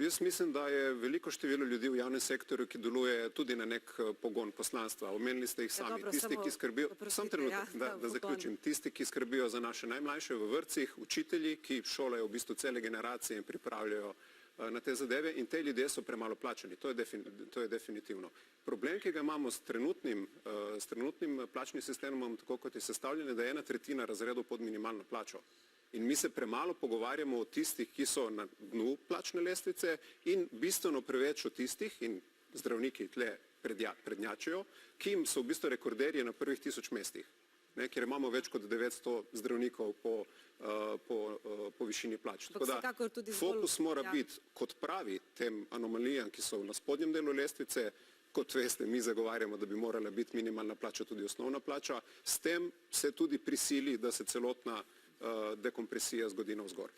Jaz mislim, da je veliko število ljudi v javnem sektorju, ki deluje tudi na nek pogon poslanstva. Omenili ste jih sami. Tisti, ki skrbijo, da zaključim, tisti, ki skrbijo za naše najmlajše v vrtcih, učitelji, ki šolajo v bistvu cele generacije in pripravljajo na te zadeve, in te ljudje so premalo plačani. To je definitivno. Problem, ki ga imamo s trenutnim plačnim sistemom, tako kot je sestavljen, da je 1/3 razredov pod minimalno plačo. In mi se premalo pogovarjamo o tistih, ki so na dnu plačne lestvice, in bistveno preveč o tistih, in zdravniki tle prednjačijo, ki jim so v bistvu rekorderji na prvih 1000 mestih, kjer imamo več kot 900 zdravnikov po višini plač. Tako da fokus mora biti, kot pravi, tem anomalijam, ki so na spodnjem delu lestvice. Kot veste, mi zagovarjamo, da bi morala biti minimalna plača tudi osnovna plača. S tem se tudi prisili, da se celotna dekompresija zgodi navzgor.